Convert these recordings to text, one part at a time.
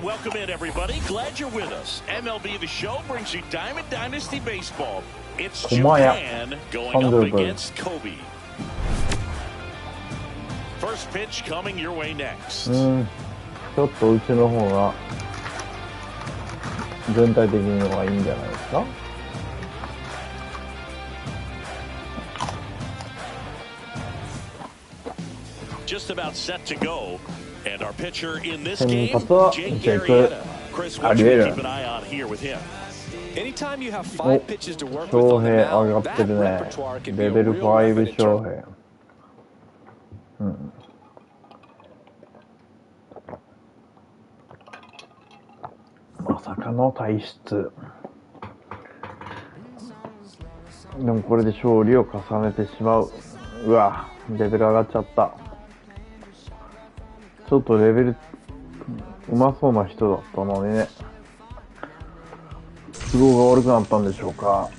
welcome in everybody. Glad you're with us. MLB The Show brings you Diamond Dynasty Baseball. It's Japan going up against Kobe. First pitch coming your way next. ちょっとうちの方が全体的にはいいんじゃないですか。Just about set to go, and our pitcher in this game, Jake Chris, what should we keep an eye on here with him? Anytime you have 5 pitches to work with on the mound, that repertoire can be a real weapon in trouble. まさかの体質。でもこれで勝利を重ねてしまう。うわ、レベル上がっちゃった。ちょっとレベルうまそうな人だったのにね。都合が悪くなったんでしょうか。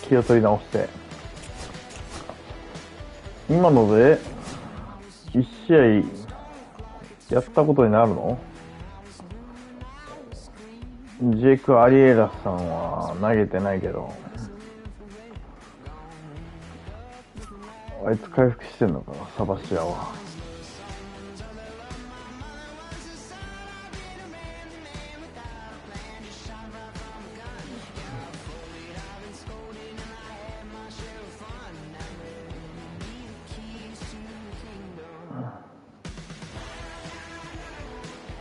気を取り直して。今ので1試合やったことになるの？ジェイク・アリエラさんは投げてないけど、あいつ回復してんのかな、サバシアは。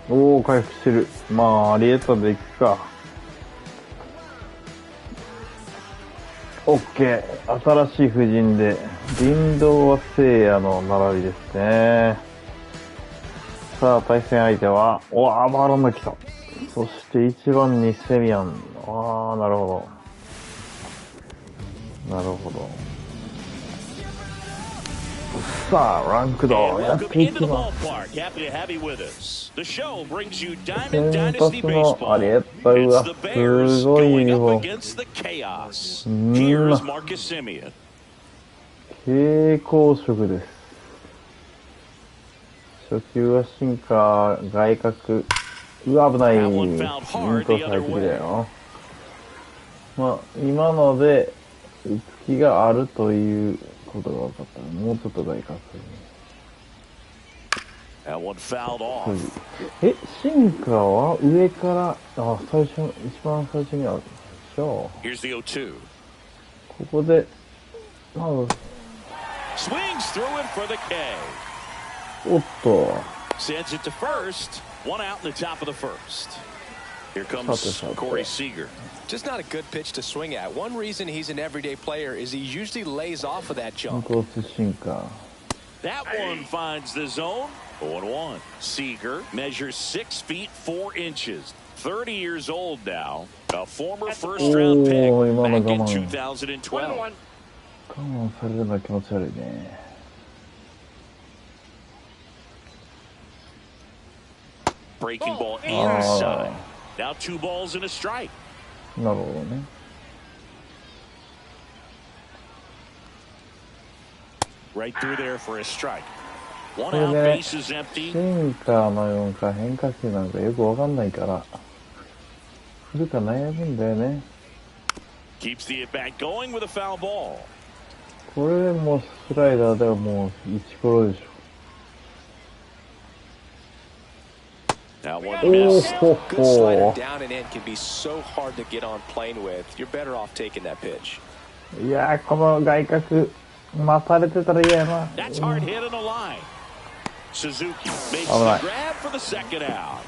おー、回復してる。まあ、アリエッタでいくか。オッケー。新しい布陣で、林道は聖夜の並びですね。さあ、対戦相手は、バーロンが来た。そして1番にセミアン。なるほど。なるほど。さあ、ランクドやっていきます。先発のアリエッタはすごいユニフォーム。蛍光色です。初球はシンカー、外角。危ない。イント最適だよ。まあ、今ので、打つ気があるということが分かったら、もうちょっと外角に。シンカーは上から、一番最初にあるでしょう。ここで、おっと。Here comes Corey Seager. Just not a good pitch to swing at. One reason he's an everyday player is he usually lays off of that jump. That one finds the zone. 0-1. Seager measures 6 feet 4 inches. 30 years old now. A former first-round pick back in 2012. Breaking ball inside. Now 2 balls and a strike. なるほどね。Right through there for a strike. One out, base is empty. シンカーのようか変化球なんかよくわかんないから、振るか悩むんだよね。Keeps the at bat going with a foul ball. これもスライダーではもう1コロでしょ。That one missed. Good slider down and in can be so hard to get on plane with. You're better off taking that pitch. いやー、この外角待たれてたら嫌やな。That's hard hit in the line. Suzuki makes the grab for the second out.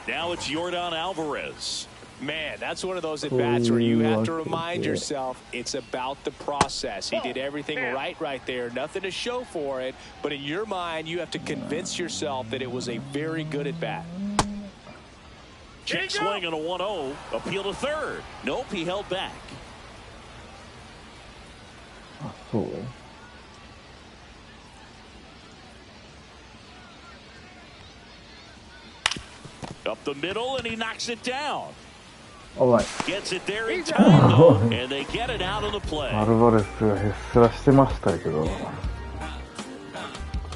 Now it's Yordan Alvarez. Man, that's one of those at bats where you have to remind yourself it's about the process. He did everything right there. Nothing to show for it, but in your mind, you have to convince yourself that it was a very good at bat. Check swing on a 1-0. Appeal to third. Nope, he held back. Up the middle, and he knocks it down. Gets it there in time, though, and they get it out of the play. アルバレスがへっすらしてましたけど、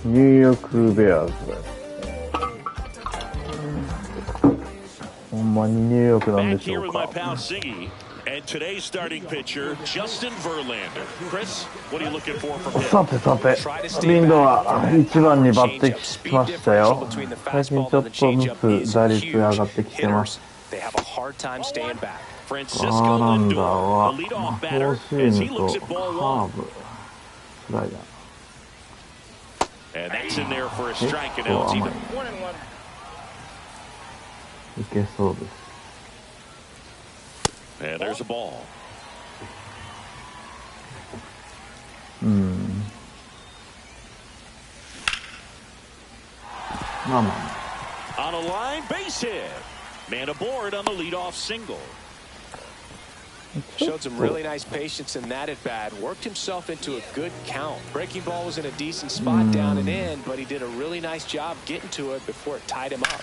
ニューヨークベアーズです。ほんまにニューヨークなんでしょうか。And today's starting pitcher, Justin Verlander. Chris, what are you looking for from him? さてさて、リンドは1番に抜擢しましたよ。最近ちょっとずつ打率が上がってきてます。They have a hard time staying back. バーランダーはフォーシームとカーブ、スライダー。And that's in there for a strike, and 結構 now it's 甘 even. い。いけそうです。And there's a ball. まあまあ。On a line, base hit. Man aboard on the leadoff single. Showed some really nice patience in that at bat. Worked himself into a good count. Breaking ball was in a decent spot down and in, but he did a really nice job getting to it before it tied him up.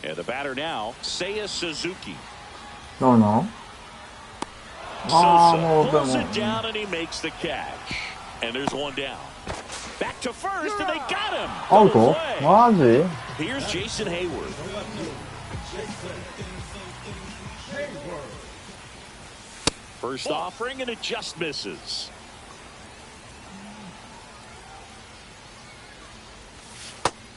And the batter now, Seiya Suzuki. No. Sosa pulls it down and he makes the catch. And there's one down. Back to first and they got him. アウト？マジ？ Here's Jason Hayward. First offering and it just misses.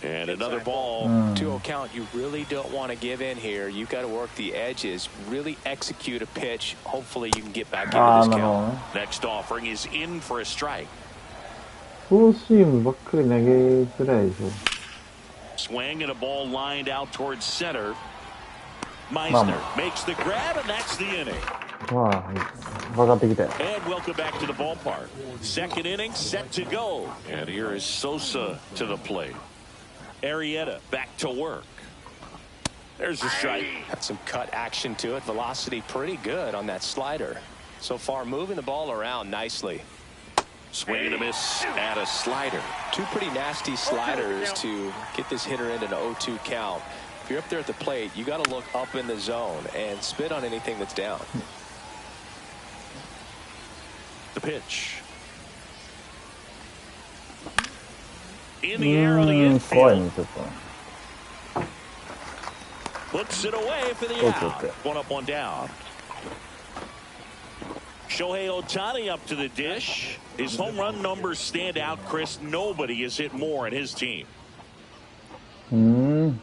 And another ball. 2-0 count. You really don't want to give in here. You got to work the edges. Really execute a pitch. Hopefully you can get back into this count. Next offering is in for a strike. フォーシームばっかり投げづらいでしょ。 Swing and a ball lined out towards center. Meisner makes the grab and that's the inning. まあ、分かってきたよ。 And welcome back to the ballpark. Second inning set to go. And here is Sosa to the plate. Arrieta back to work. There's a strike. Had some cut action to it. Velocity pretty good on that slider. So far moving the ball around nicely. Swing and a miss at a slider. Two pretty nasty sliders to get this hitter into an 0-2 count. If you're up there at the plate, you got to look up in the zone and spit on anything that's down. The pitch. In the air on the infield. Puts it away for the out. One up, one down. Shohei Ohtani up to the dish. His home run numbers stand out, Chris. Nobody has hit more in his team. You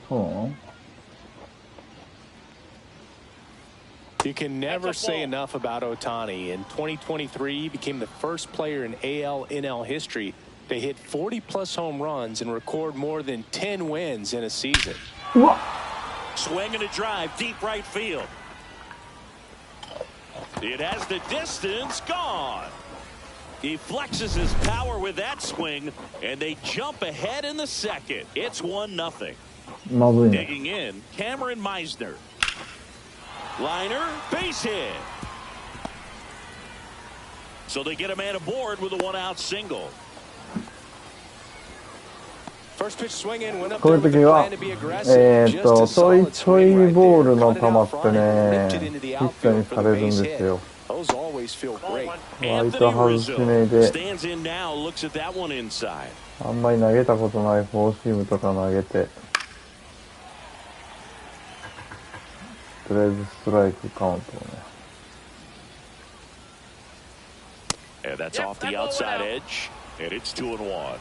can never say enough about Ohtani. In 2023, he became the first player in AL/NL history to hit 40-plus home runs and record more than 10 wins in a season. Swing and a drive, deep right field. It has the distance, gone. He flexes his power with that swing, and they jump ahead in the second. It's 1-0. Digging in, Cameron Meisner. Liner, base hit. So they get a man aboard with a one-out single. First pitch swinging, went up こういう時は、ちょいちょいボールの球ってね、ヒットにされるんですよ。割と外し目で、あんまり投げたことないフォーシームとか投げて、とりあえずストライクカウントをね。And that's off the outside edge, and it's 2-1.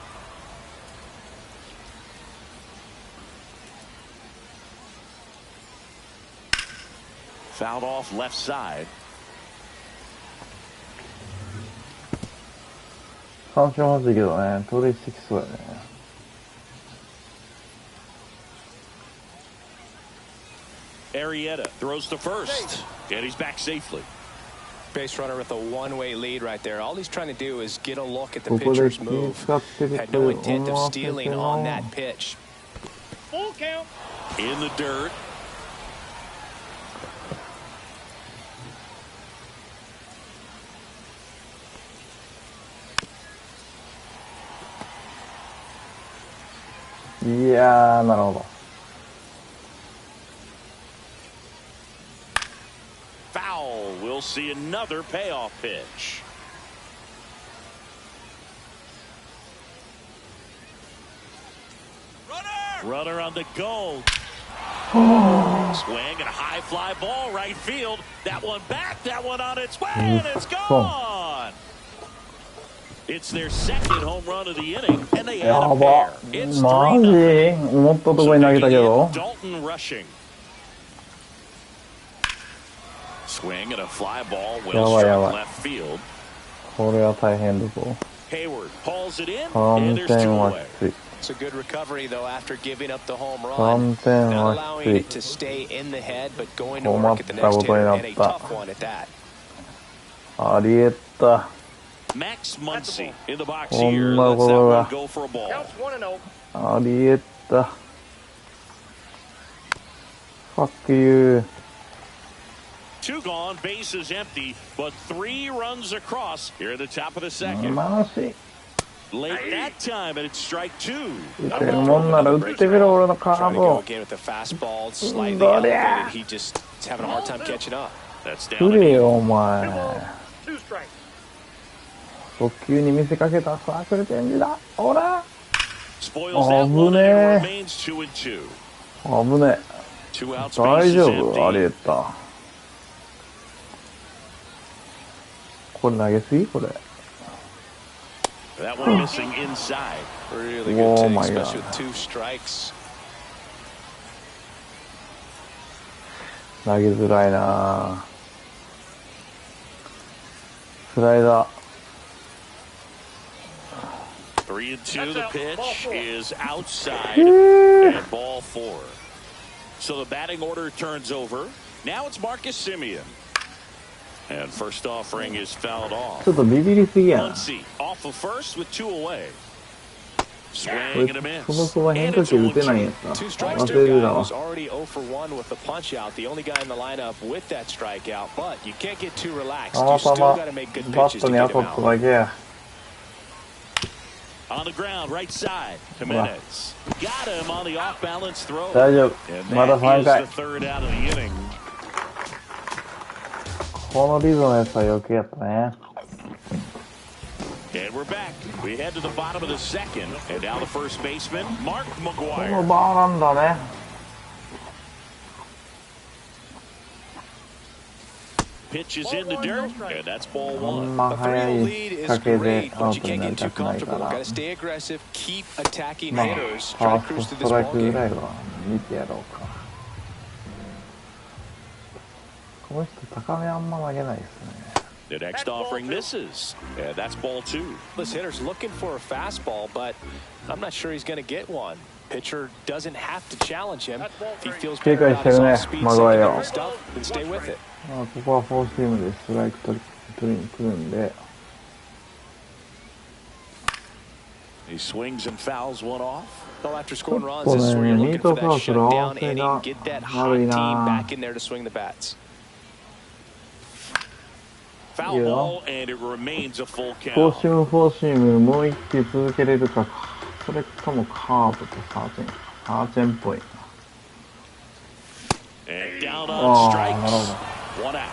Fouled off left side. 三振欲しいけどね、盗塁してきそうやね。Arrieta throws to first, and he's back safely. Base runner with a one-way lead right there. All he's trying to do is get a look at the pitcher's move. Had no intent of stealing on that pitch. Full count. In the dirt. Yeah, なるほど。Foul. We'll see another payoff pitch. Runner on the go. Swing and a high fly ball right field. That one back, that one on its way, and it's gone. It's their second home run of the inning, and they add a pair. It's 3-0. 思ったとこに投げたけど。 Dalton rushing. Swing and a fly ball well struck left field. これは大変だぞ。 Hayward pulls it in, and there's 2 away. It's a good recovery, though, after giving up the home run. Not allowing it to stay in the head, but going to work at the next hitter, and a tough one at that. ありえた。 Max Muncy in the box here. Let's that one go for a ball. ありえた。Fuck you. 2 gone, bases empty, but 3 runs across here at the top of the second. マジ Late that time, and it's strike 2. 打てるもんなら打ってくれ俺のカー Trying to ブ go を。 again with the fastball, slightly elevated. He just is having a hard time catching up. That's く down れ to よお前。速球に見せかけたサークルチェンジだ。ほら。 spoils that one, and it remains 2-2. 危ね 2 outs, え。大 bases 丈夫あり empty. えた。これ投げすぎこれ。 That one missing inside. Really Oh good take, my especially God. with 2 strikes. 投げづらいな。スライダー。 3-2. The pitch is outside and ball 4. So the batting order turns over. Now it's Marcus Semien. And first offering is fouled off. ちょっとビビりすぎやな。 Muncy off of first with 2 away. こ Swing れ and a そも miss. そも変化球打てないんやった。 2 strikes 忘 to れ a る guy だわ who's。already 0 for 1 with the punch out. The only guy in the lineup with that strikeout, but you can't get too relaxed. た You ま still たま got to make good バ pitches ット to に get 当 him たった out. だけや。 On the ground, right side. Jimenez got him on the off-balance throw. 大丈夫。 And まだ that 3 is 回 the。third out of the inning. このリズムのやつは余計やったね。 And we're back. We head to the bottom of the second. And now the first baseman, Mark この McGuire. バーなんだね。 Pitch is in the dirt. And that's ball あ 1. んま A 早 3-0 い lead 仕 is 掛けで great, アウ but you トに can't なり get た too くないか comfortable. ら。 Got to stay aggressive, keep attacking まあ、 hitters, フ try ァ to ー cruise スト through ス this トライク ball ぐら game. いは見てやろうか。この人高めあんま投げないですね。 The next offering misses. And that's ball 2. This hitter's looking for a fastball, but I'm not sure he's going to get one. Pitcher doesn't have to challenge him. If he feels better about his off-speed secondary stuff, then stay with it. まあ、ここはフォーシームでストライク取りに来るんで。 He swings and fouls one off. Well, after scoring runs, this is where you're looking for that shutdown inning, get that hot team back in there to swing the bats. Foul ball, and it remains a full フォー count. シームフォーシームもう一球続けれるか。それかもカーブとサーチェン。サーチェンっぽい。 And down あ on あ、なる strikes. ほど。 One out.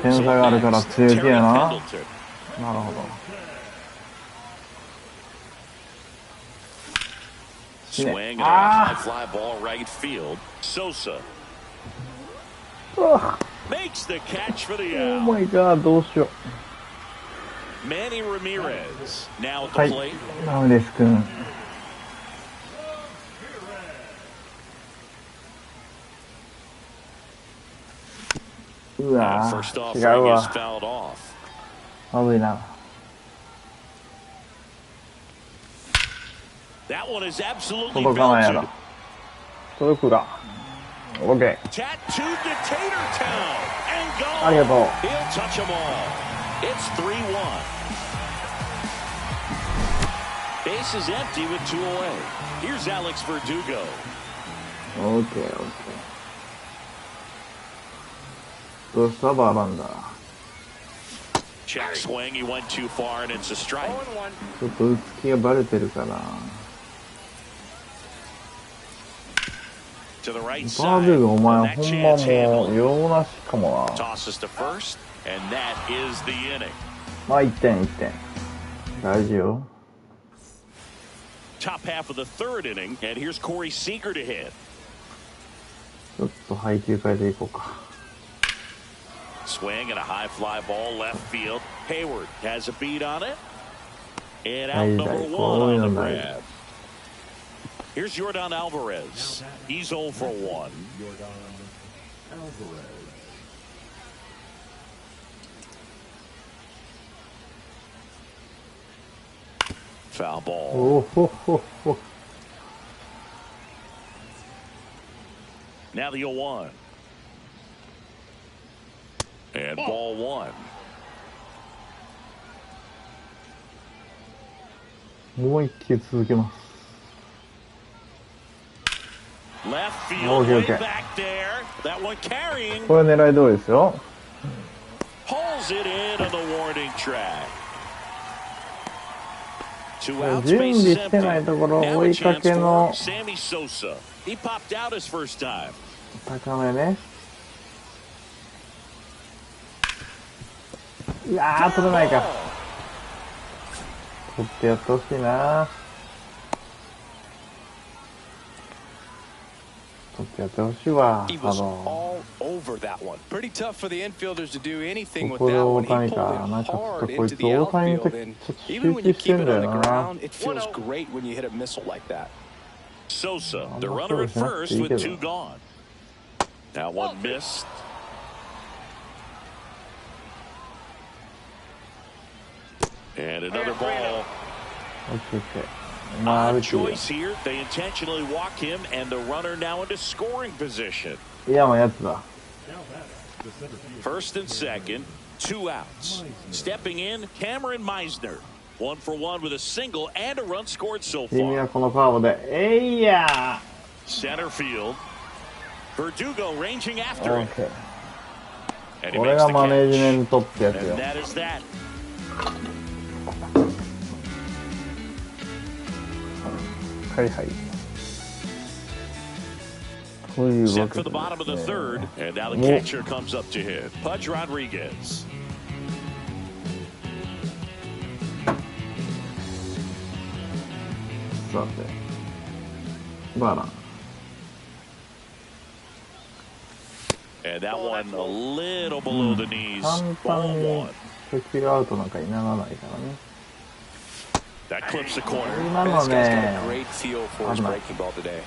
点差があるから強気 Terry やな。 Pendleton. なるほど。 Swing and a high fly ball right field. Sosa makes the catch for the オー out. マイガー、どうしよ Manny Ramirez now at う。は the い plate. ラムレス君。う And わ first ぁ、違う offering is わ。 fouled off. まずいな。 That one is absolutely 届かないや belted. ろ。届くが。オッケー。 Tattooed to Tater Town and gone. ありがとう。 He'll touch them all. It's 3-1. Base is empty with 2 away. Here's Alex Verdugo. オッケー、オッケー。どうしたバーランダー。 Check swing. He went too far, and it's a strike. ちょっと打つ気がバレてるから。 To the right バーデ side. ルお前 And that ほんま chance もう handled. 用なしかもな。 Tosses to first, and that is the inning. まあ1点1点。大事よ。top half of the third inning, and here's Corey Seager to hit. ちょっと配球変えていこうか。 Swing and a high fly ball left field. Hayward has a beat on it. And out number one on the grab. Here's Yordan Alvarez. He's 0 for 1. Foul ball. Now the 0-1. And ball 1. もう一球続けます。 Left field, way back there. That one carrying. これ狙い通りですよ。 Pulls it in on the warning track. 2 outs, 準 base 備 is してない empty. ところ Now 追 a いか chance け for の Sammy Sosa. He popped out his first time. 高めね。いやー、取れないか。取ってやってほしいな。取ってやってほしいわ。He was all over that one. Pretty tough for the infielders to do anything with ここで that 大 one. He 谷 pulled か。 it なんかちょっ hard とこい into つ the 大谷に outfield, ちょ and っと even 集 when 中 you して keep ん it だ on よ the な。 ground, it feels great when you hit a missile like that. Sosa, the runner at first with 2 gone. Now one missed. And another ball. Odd choice here. They intentionally walk him, and the runner now into scoring position. いや、もうやつだ。 First and second, 2 outs. Stepping in, Cameron Meisner. 1 for 1 with a single and a run scored so 君は far. このカーブで、えいや Center field. Verdugo ranging after ー。 it. OK。 And he これ makes が the マネージメ catch. ントってやつ And よ。 that is that. はいはい。こういうわ Set け for the で bottom of the すね third, and now the catcher comes up to hit. Pudge Rodriguez. さて。バラン。 And that one a little below the knees. 簡 Ball 単に 1. 初球アウトなんかにならないからね。 That clips the corner. 今の This guy's got ね a great feel for his breaking ball today.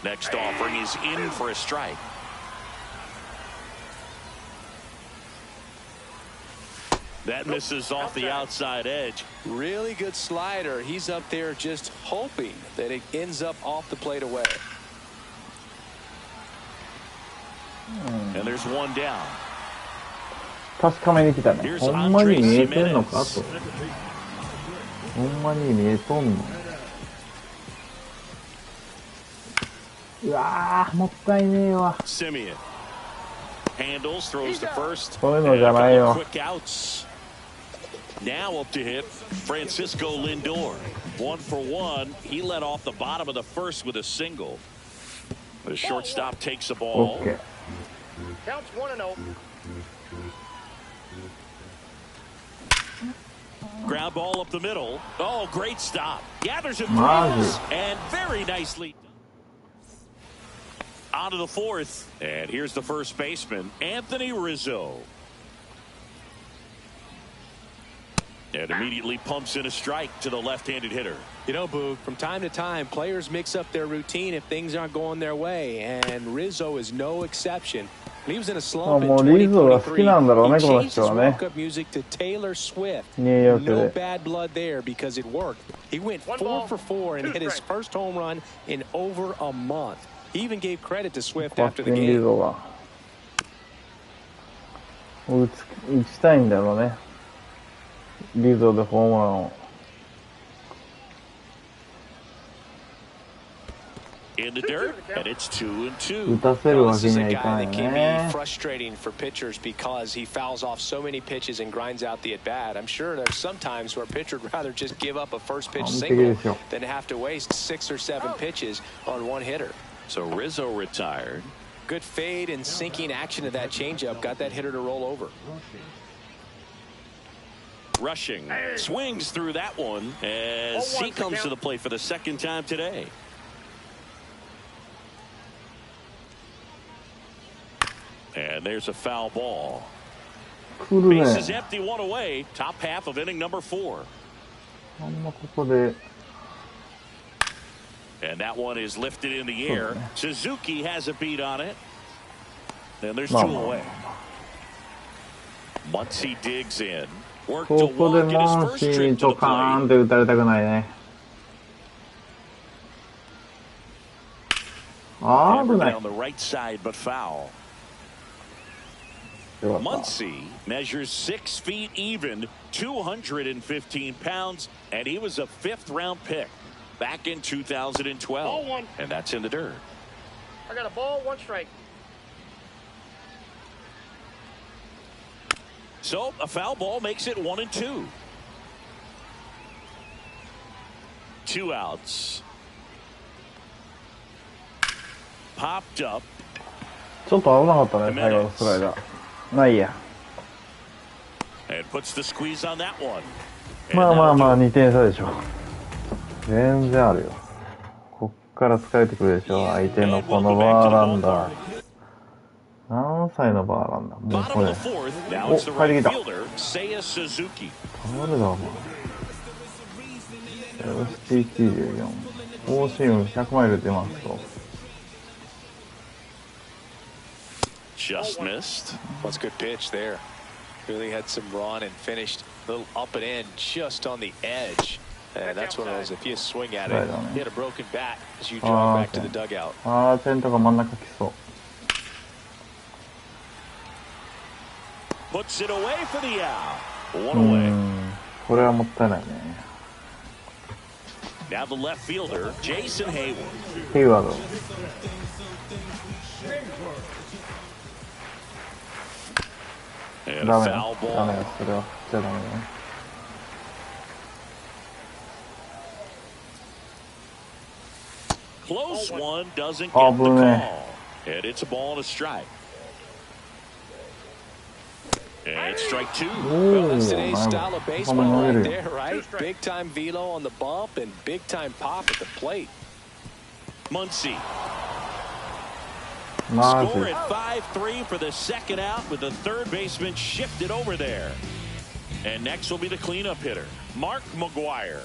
Next offering is in for a strike. That misses off the outside edge. Really good slider. He's up there just hoping that it ends up off the plate away. And there's one down. 確かめに来たね。 Here's ほんまに Andres 見えてんのか Jimenez. と。ほんまに見えとんの。うわー、もったいねえわ。 Simeon handles, throws to first. そういうのじゃないよ。 Quick outs. Now up to hit Francisco Lindor. 1 for 1. He led off the bottom of the first with a single. The shortstop takes the ball. OK。 Counts 1-0. Ground ball up the middle. Oh, great stop. Gathers it and very nicely. On to the fourth. And here's the first baseman, Anthony Rizzo. And immediately pumps in a strike to the left-handed hitter. You know, Boog, from time to time, players mix up their routine if things aren't going their way, and Rizzo is no exception. He was in a slump in もうリゾが好きなんだろうね、 2023. この He changed 人 his はね。 walk-up music to Taylor Swift. ニューヨーク No で。 bad blood there because it worked. He went 4 for 4 and hit his first home run in over a month. He even gave credit to Swift バッ after テ the ィングリ game. ゾが。打ちたいんだろうね。リゾでホームランを。 In the dirt, and it's 2-2. 打たせるわ This け is に a はいか guy ん that よ can ね be。frustrating for pitchers because he fouls off so many pitches and grinds out the at-bat. I'm sure there's some times where a pitcher would rather just give up a first pitch 完璧で single すよ。 than have to waste 6 or 7 pitches on one hitter. So Rizzo retired. Good fade and sinking action of that changeup got that hitter to roll over. Rushing. Swings through that one as he comes to the plate for the second time today. And there's a foul ball. Bases empty, one away. Top half of inning number 4. And that one is lifted in the air. Suzuki has a beat on it. And there's 2 away. Muncy digs in. Work to walk in his first trip to the plate. Down the right side, but foul. Muncy measures 6 feet even, 215 pounds, and he was a 5th-round pick back in 2012. And that's in the dirt. I got a ball, 1 strike. So a foul ball makes it 1-2. 2 outs. Popped up. ちょっと危なかったね、最後のスライダー。まあいいや。And puts the squeeze on that one. まあまあまあ2点差でしょ。全然あるよ。こっから疲れてくるでしょ。相手のこのバーランダー。何歳のバーランダー。もうこれ。お、帰ってきた。誰だお前。194。フォーシーム100マイル出ますと。Just missed. That's a good pitch there. Really had some run and finished a little up and in just on the edge. And that's one of those, if you swing at it, you hit a broken bat as you drive back to the dugout. あー、テントが真ん中来そう。Puts it away for the out. 1 away. これはもったいないね。Now the left fielder, Jason Hayward. ヘイワード。ダメだ。ダメだ。それは振っちゃダメだね。Close one doesn't get the call. And it's a ball and a strike. And strike 2. Well, that's today's style of baseball right there, right? Big time velo on the bump and big time pop at the plate. Muncy. Score at 5-3 for the second out with the third baseman shifted over there. And next will be the cleanup hitter, Mark McGuire.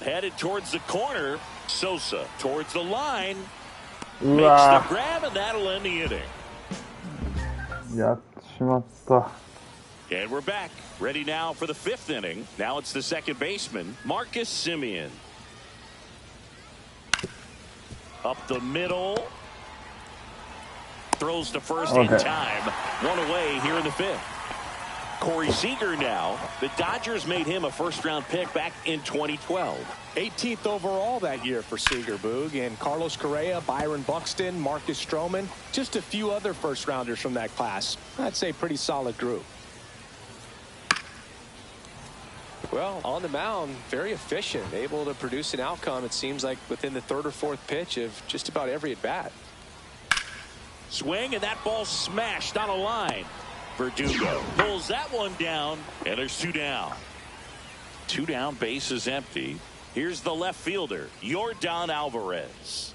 Headed towards the corner. Sosa towards the line. Makes the grab, and that'll end the inning. やっちまった。 And we're back. Ready now for the 5th inning. Now it's the second baseman, Marcus Semien. Up the middle. Throws to first in time. 1 away here in the 5th. Corey Seager now. The Dodgers made him a first-round pick back in 2012. 18th overall that year for Seager, Boog. And Carlos Correa, Byron Buxton, Marcus Stroman, just a few other first-rounders from that class. I'd say pretty solid group. Well, on the mound, very efficient, able to produce an outcome, it seems like, within the 3rd or 4th pitch of just about every at-bat. Swing, and that ball smashed on a line. Verdugo pulls that one down, and there's 2 down. 2 down, base is empty. Here's the left fielder, Yordan Alvarez.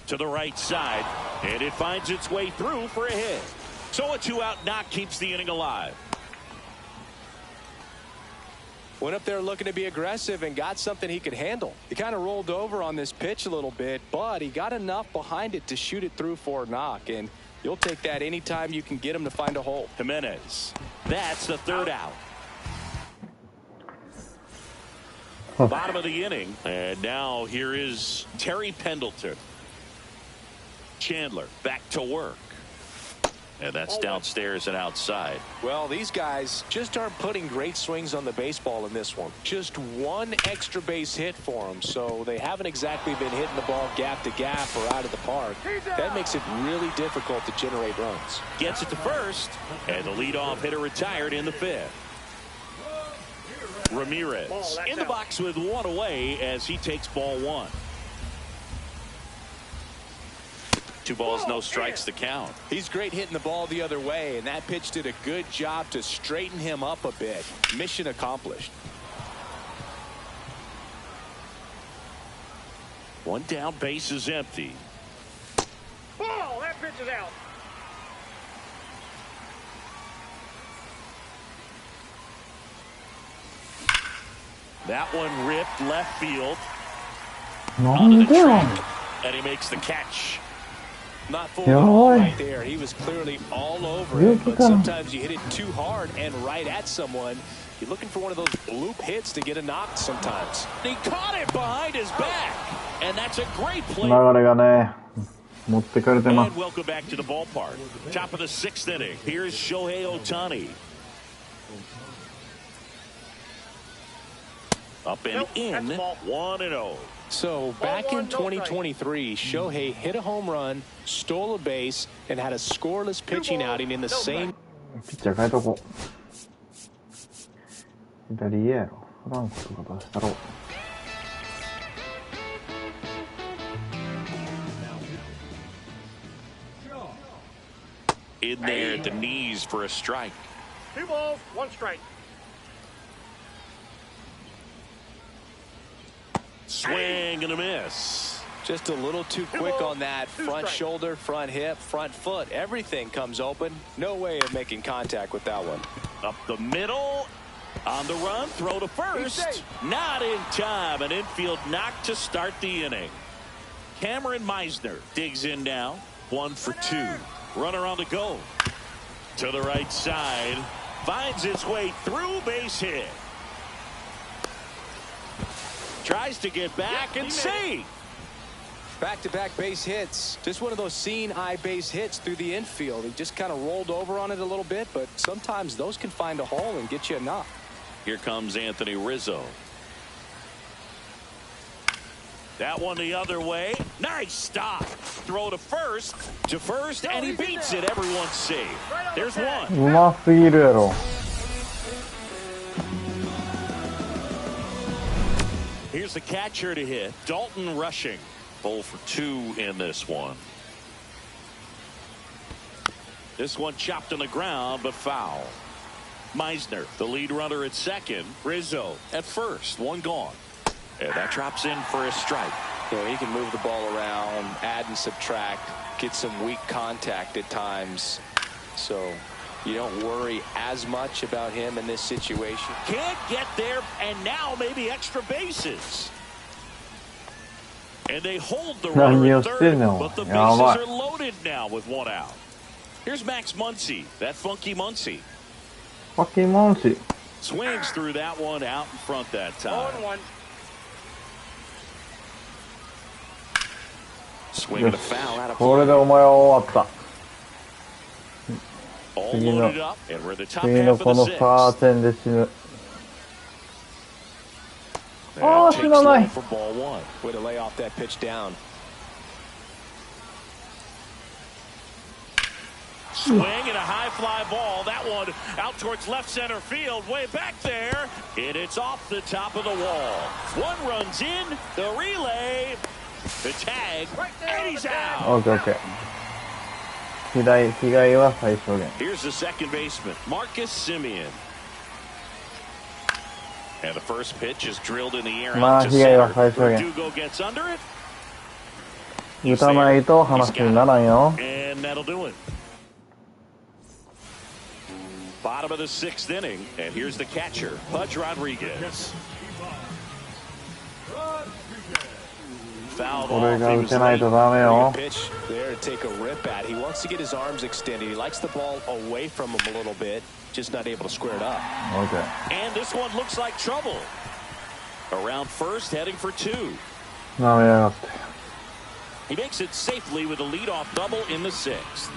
To the right side, and it finds its way through for a hit. So a 2-out knock keeps the inning alive. Went up there looking to be aggressive and got something he could handle. He kind of rolled over on this pitch a little bit, but he got enough behind it to shoot it through for a knock. And you'll take that anytime you can get him to find a hole. Jimenez. That's the 3rd out. Bottom of the inning. And now here is Terry Pendleton. Chandler back to work. And that's downstairs and outside. Well, these guys just aren't putting great swings on the baseball in this one. Just 1 extra base hit for them, so they haven't exactly been hitting the ball gap to gap or out of the park. That makes it really difficult to generate runs. Gets it to first, and the leadoff hitter retired in the 5th. Ramirez in the box with 1 away as he takes ball 1. 2 balls, no strikes to count. He's great hitting the ball the other way, and that pitch did a good job to straighten him up a bit. Mission accomplished. 1 down, base is empty. Ball, that pitch is out. That one ripped left field. なんでやん。 And he makes the catch. Not fooling right there. He was clearly all over it, but sometimes you hit it too hard and right at someone. You're looking for one of those bloop hits to get a knock sometimes. He caught it behind his back, and that's a great play. 流れがね、持ってかれてま And す。 welcome back to the ballpark. Top of the 6th inning. Here's Shohei Ohtani. Up and in, 1-0. So back in 2023, Shohei hit a home run, stole a base, and had a scoreless pitching outing in the same. ピッチャー変えとこう。左へやろ。フランクとか出したろう。In there at the knees for a strike. 2 balls, 1 strike. Swing and a miss. Just a little too quick on that front shoulder, front hip, front foot. Everything comes open. No way of making contact with that one. Up the middle. On the run, throw to first. Not in time. An infield knock to start the inning. Cameron Meisner digs in now. 1 for 2. Runner on the go. To the right side. Finds its way through, base hit. Tries to get back and save. Back-to-back base hits. Just one of those seeing eye base hits through the infield. He just kind of rolled over on it a little bit, but sometimes those can find a hole and get you a knock. Here comes Anthony Rizzo. That one the other way. Nice stop. Throw to first, and he beats it. Everyone's safe. There's 1. うますぎるやろ。 Here's the catcher to hit. Dalton rushing. 0 for 2 in this one. This one chopped on the ground, but foul. Meisner, the lead runner at second. Rizzo at first. 1 gone. And that drops in for a strike. Yeah, he can move the ball around, add and subtract, get some weak contact at times. So you don't worry as much about him in this situation. Can't get there, and now maybe extra bases. And they hold the runner at third, but the bases are loaded now with 1 out. Here's Max Muncy, that funky Muncy. Funky Muncy. Swings through that one out in front that time. 0-1. Swing and a foul out of これでお前は終わった。 all loaded up, and we're the top 次 half の of こ the の 6th. カーテンで死ぬ。 That死 takes なない low for ball 1. Way to lay off that pitch down. Swing and a high fly ball. That one out towards left center field. Way back there. And it's off the top of the wall. 1 runs in. The relay. The tag. And he's out. オッケーオッケー。被害は最小限。 Here's the second baseman, Marcus Semien. And the first pitch is drilled in the air out to center. Verdugo gets under it. 打たないと話にならんよ。 And that'll do it. Bottom of the 6th inning, and here's the catcher, Pudge Rodriguez. Fouled これ off. が He 打 was てない late. とダメよ。 Pitch there to take a rip at. He wants to get his arms extended. He likes the ball away from him a little bit, just not able to square it up. オッケー。 And this one looks like trouble. Around first, heading for 2. なめやがって。 He makes it safely with a leadoff double in the 6th.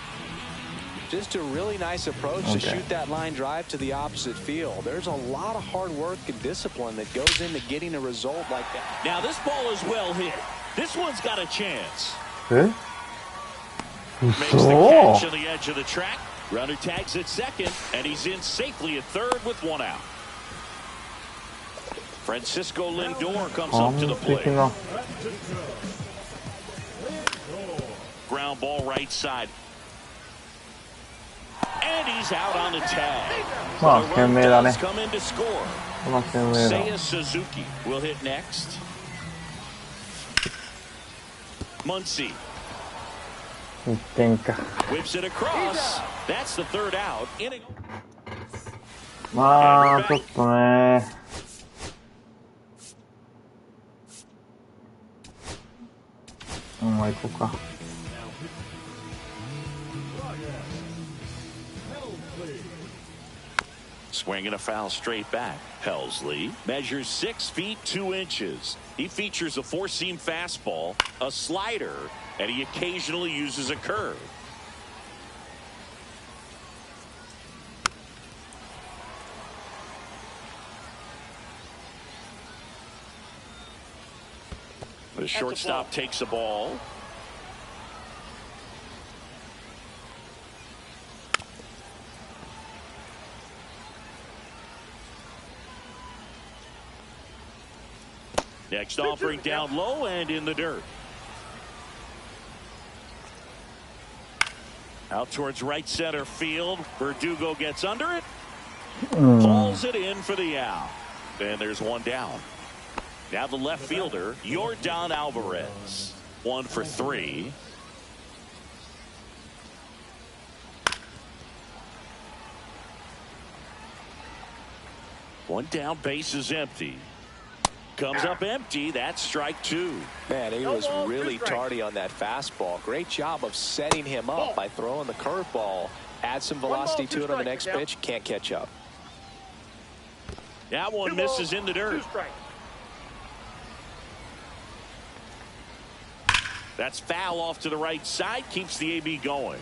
Just a really nice approach to shoot that line drive to the opposite field. There's a lot of hard work and discipline that goes into getting a result like that. Now this ball is well hit. This one's got a chance. え？ Makes the catch on the edge of the track. Runner tags at second, and he's in safely at third with 1 out. Francisco Lindor comes up to the plate. 完璧な。ground ball right side. And he's out on the tag. Well, the run does come in to score. Seiya Suzuki will hit next. Muncy. Whips it across. That's the third out. Maあ、ちょっとね。行こうか。Swinging a foul straight back. Helsley measures 6 feet 2 inches. He features a four-seam fastball, a slider, and he occasionally uses a curve. The shortstop takes a ball. Next offering down low and in the dirt. Out towards right center field. Verdugo gets under it. Pulls it in for the out. And there's one down. Now the left fielder, Yordan Alvarez. 1 for 3. One down, base is empty. Comes up empty. That's strike 2. Man, he was really tardy on that fastball. Great job of setting him up by throwing the curveball. Add some velocity to it on the next pitch. Can't catch up. That one misses in the dirt. That's foul off to the right side. Keeps the AB going.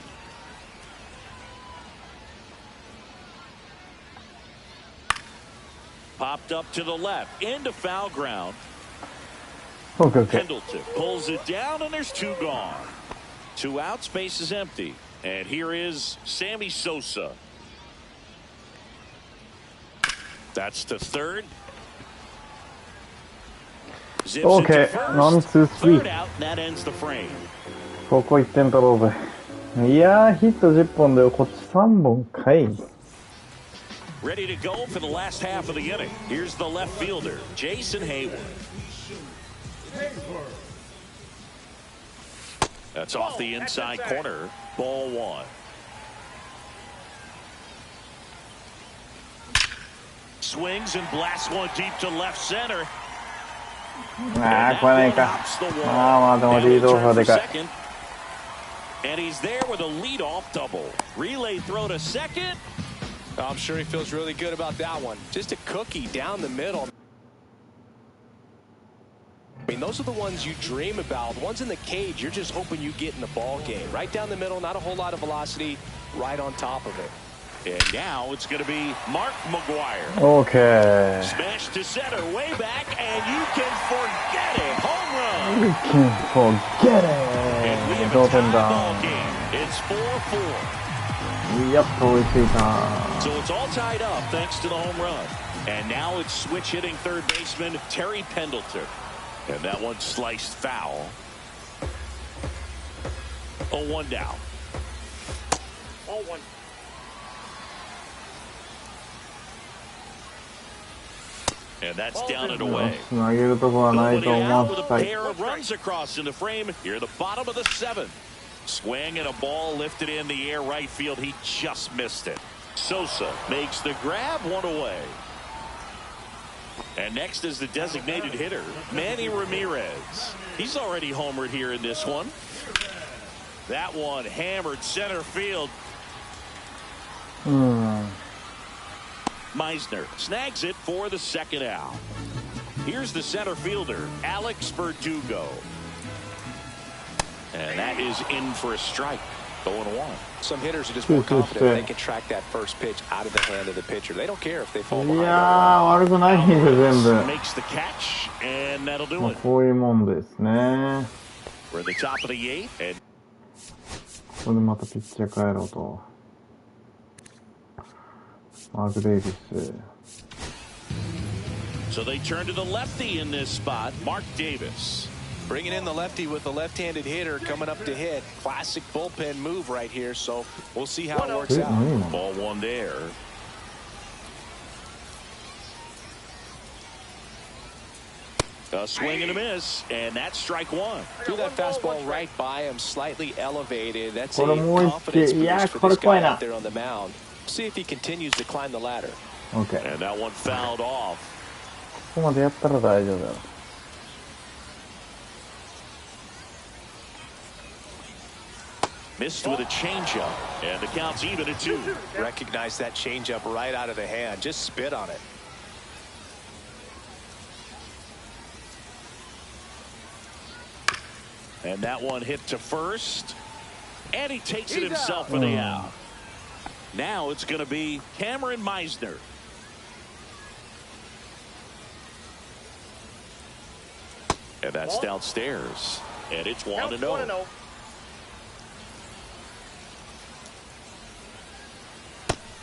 Popped up to the left. Into foul ground. Pendleton pulls it down, and there's 2 gone. 2 outs, base is empty. And here is Sammy Sosa. That's to third. Zips Okay, 1, 2, 3. Third out, and that ends the frame. ここ1点取ろうぜ。いやー、ヒット10本でこっち3本かい。Ready to go for the last half of the inning. Here's the left fielder, Jason Hayward. That's off the inside corner. Ball 1. Swings and blasts one deep to left center. ああ、これないか。ああ、まあでもリードオフはでかい。And he's there with a leadoff double. Relay throw to second. I'm sure he feels really good about that one. Just a cookie down the middle. I mean, those are the ones you dream about. The ones in the cage, you're just hoping you get in the ball game. Right down the middle, not a whole lot of velocity, right on top of it. And now it's going to be Mark McGuire. Okay. Smash to center, way back, and you can forget it. Home run. You can forget it. And we have a tie ball game. It's 4-4. やっと追いついた。 So it's all tied up thanks to the home run. And now it's switch hitting third baseman Terry Pendleton. And that one sliced foul. 0-1 down. 0-1. And that's down and away. つなげるとこはないと Nobody 思 out わ with せた a い。 pair of runs across in the frame. Here the bottom of the 7th. Swing and a ball lifted in the air right field. He just missed it. Sosa makes the grab, 1 away. And next is the designated hitter, Manny Ramirez. He's already homered here in this one. That one hammered center field. Meisner snags it for the second out. Here's the center fielder, Alex Verdugo. And that is in for a strike. 0-1. Some hitters are just more confident they can track that first pitch out of the hand of the pitcher. They don't care if they fall い behind. やー、悪くないね、全部。 Makes the catch, and that'll do まあ it. こういうもんですね。 We're at the top of the 8th, and ここでまたピッチャー帰ろうと。マーク・デイビス。 so they turn to the lefty in this spot, Mark Davis. Bringing in the lefty with the left-handed hitter coming up to hit. Classic bullpen move right here, so we'll see how it works out. Ball one there. A swing and a miss, and that's strike one. Threw that fastball right by him, slightly elevated. That's a confidence boost for this guy out there on the mound. See if he continues to climb the ladder. Okay. And that one fouled off. ここまでやったら大丈夫だよ。Missed with a changeup, and the count's even at 2. Recognize that changeup right out of the hand. Just spit on it. And that one hit to first, and he takes it himself for the out. Now it's going to be Cameron Meisner. And that's downstairs, and it's 1-0.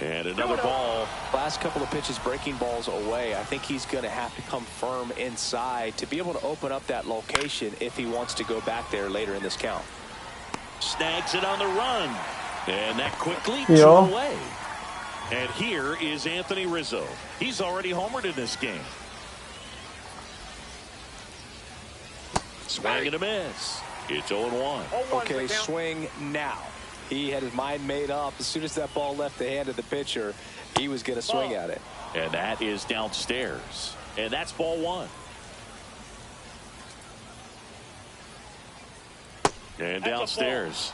And another ball. Last couple of pitches breaking balls away. I think he's going to have to come firm inside to be able to open up that location if he wants to go back there later in this count. Snags it on the run. And that quickly 2 away. And here is Anthony Rizzo. He's already homered in this game. Swing and a miss. It's 0-1. Okay, swing now. He had his mind made up. As soon as that ball left the hand of the pitcher, he was going to swing at it. And that is downstairs. And that's ball one. And downstairs.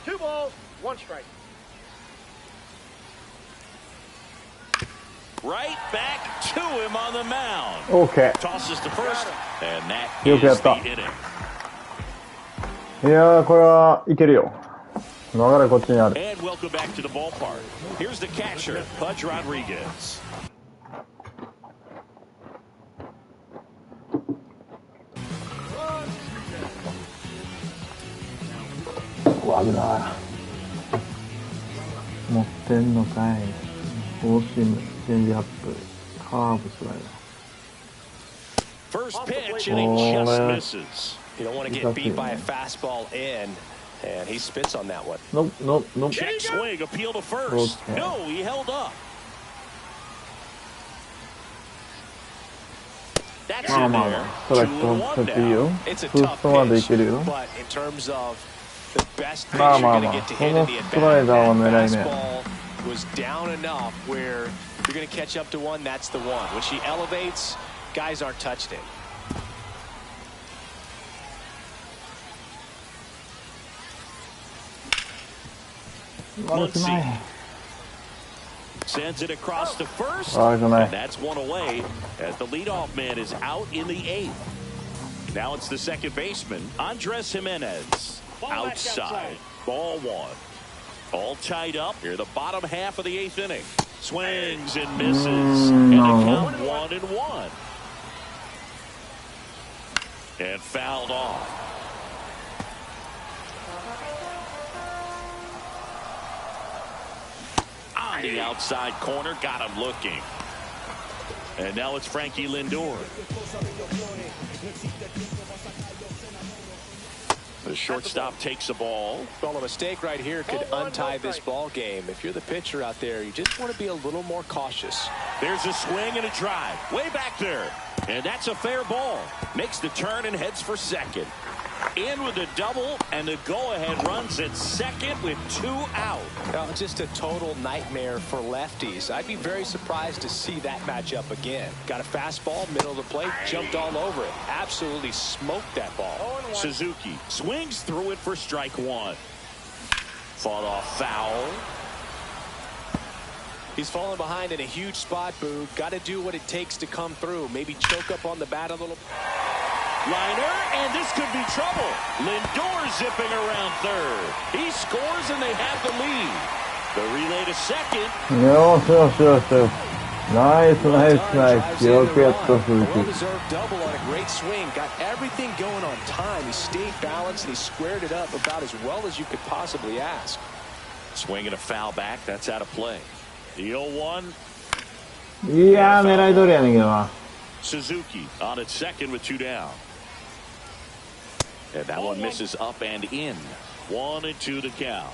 2 balls, 1 strike. Right back to him on the mound. Okay. Tosses to first. And that is the inning. いやー、これはいけるよ。流れこっちにある。 And welcome back to the ballpark. Here's the catcher, Pudge Rodriguez. 危ない。持ってんのかい。フォーシーム、チェンジアップ、カーブスライダー。 First pitch and he just misses. You don't want to get beat by a fastball in, and he spits on that one. Nope, nope, nope. Check swing, appeal to first. Okay. No, he held up. That's in there. 2-1 It's a tough pitch, but in terms of the best pitch you're going to get to hit in the at-bat, that fastball was down enough where you're going to catch up to one, that's the one. When she elevates, guys aren't touched it. Muncy sends it across to first, and that's 1 away as the leadoff man is out in the 8th. Now it's the second baseman, Andres Jimenez, outside. Ball 1. All tied up here, the bottom half of the 8th inning. Swings and misses, and the count 1-1. And fouled off. On the outside corner, got him looking. And now it's Frankie Lindor. The shortstop takes the ball. Well, a mistake right here could untie this ball game. If you're the pitcher out there, you just want to be a little more cautious. There's a swing and a drive. Way back there. And that's a fair ball. Makes the turn and heads for second. In with a double, and the go-ahead runs at second with 2 out. Well, just a total nightmare for lefties. I'd be very surprised to see that matchup again. Got a fastball, middle of the plate, jumped all over it. Absolutely smoked that ball. Suzuki swings through it for strike 1. Fought off foul. He's falling behind in a huge spot, Boo. Got to do what it takes to come through. Maybe choke up on the bat a little. Liner, and this could be trouble. Lindor zipping around third. He scores, and they have the lead. The relay to second. Nice, nice, nice. Well-deserved double on a great swing. Got everything going on time. He stayed balanced, and he squared it up about as well as you could possibly ask. Swing and a foul back. That's out of play. The 0-1. いやー、狙い通りやねんけどな。 Suzuki on at second with 2 down. And that one misses up and in. 1-2 to count.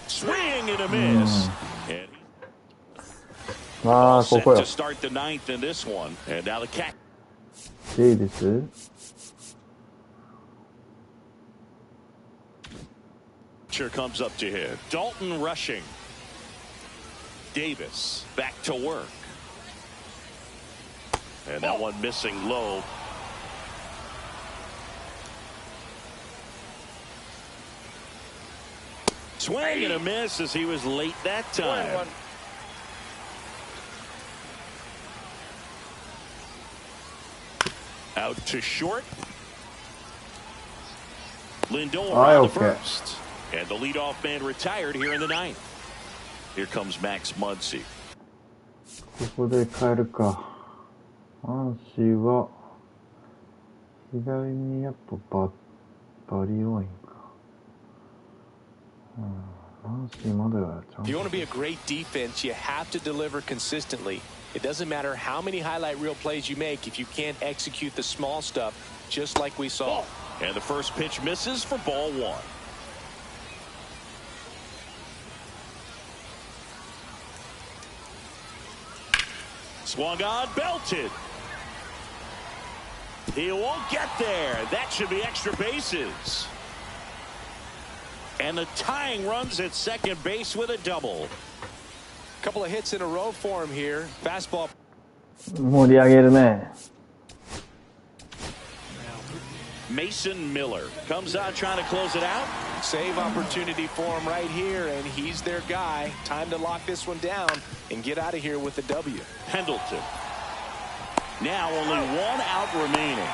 Swing and a miss. And all set to start the ninth in this one. And now the catch. Comes up to hit. Dalton rushing. Davis back to work. And that one missing low. Swing and a miss as he was late that time. Out to short. Lindor on the first. And the leadoff man retired here in the ninth. Here comes Max Muncy. ここで変えるか。阪神は左にやっぱバリ多いんか。阪神まではちゃんと。If you want to be a great defense, you have to deliver consistently. It doesn't matter how many highlight reel plays you make if you can't execute the small stuff, just like we saw. And the first pitch misses for ball one. Swung on, belted. He won't get there. That should be extra bases. And the tying runs at second base with a double. Couple of hits in a row for him here. Fastball. 盛り上げるね。Mason Miller comes out trying to close it out. Save opportunity for him right here, and he's their guy. Time to lock this one down and get out of here with the W. Pendleton. Now only one out remaining.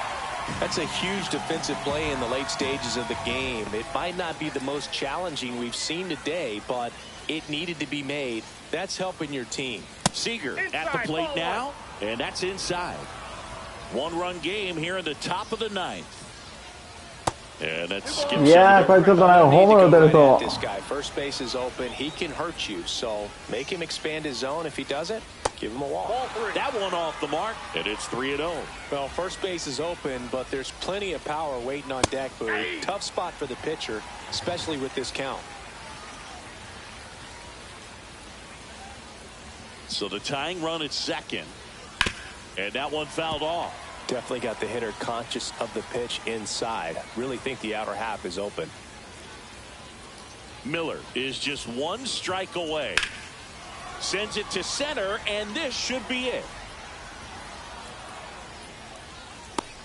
That's a huge defensive play in the late stages of the game. It might not be the most challenging we've seen today, but it needed to be made. That's helping your team. Seager at the plate now, and that's inside. One-run game here in the top of the ninth. And that skips. Yeah, これちょっとね、ホームラン打てると。 This guy, first base is open. He can hurt you. So make him expand his zone. If he does it, give him a walk. That one off the mark, and it's 3-0. Well, first base is open, but there's plenty of power waiting on deck. Tough spot for the pitcher, especially with this count. So the tying run at second, and that one fouled off. Definitely got the hitter conscious of the pitch inside. Really think the outer half is open. Miller is just one strike away. Sends it to center, and this should be it.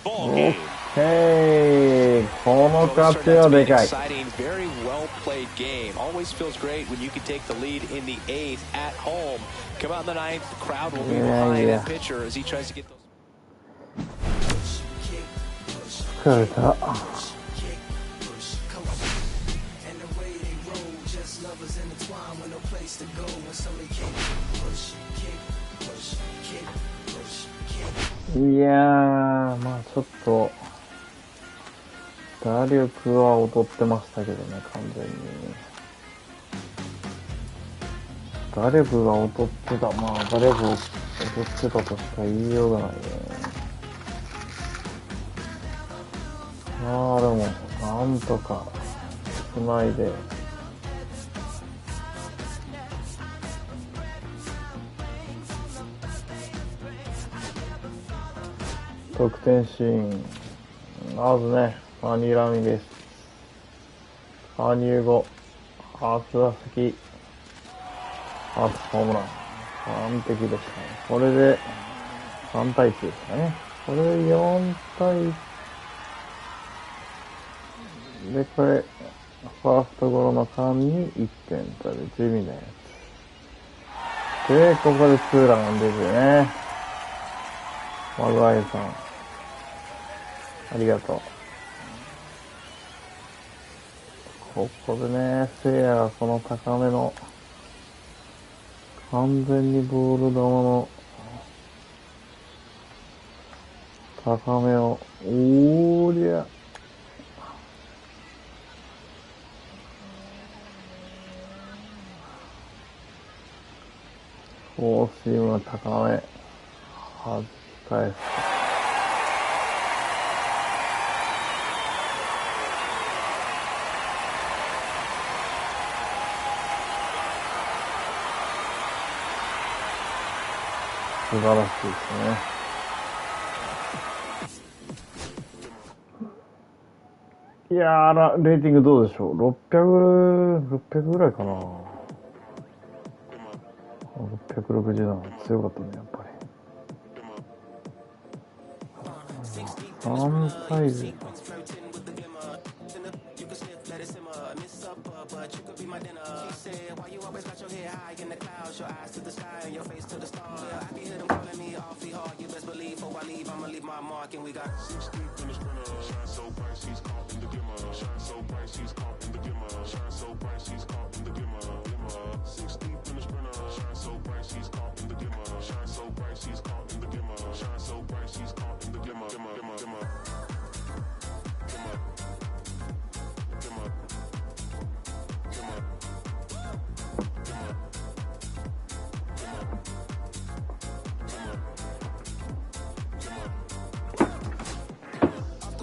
Ball game. Okay. この勝ちはでかい。 Exciting, very well played game. Always feels great when you can take the lead in the eighth at home. Come out in the ninth, the crowd will be behind the pitcher as he tries to get those. 疲れた。いやー、まあちょっと打力は劣ってましたけどね、完全に。打力が劣ってた、まあ打力を劣ってたとしか言いようがないね。まあでもなんとかつないで。得点シーン、まずね、マニラミです。加入後、初打席、初ホームラン。完璧でしたね。これで3対1でしたね。これで4対で、これ、ファーストゴロの間に1点取る地味なやつ。で、ここでツーラン出てね。マグワイアさん。ありがとう。ここでね、せいやがこの高めの、完全にボール球の、高めを、おーりゃ。フォーシームの高め、弾き返す。素晴らしいですね。いやー、レーティングどうでしょう。600ぐらいかな。667。強かったね、やっぱり。3サイズ。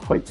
はい。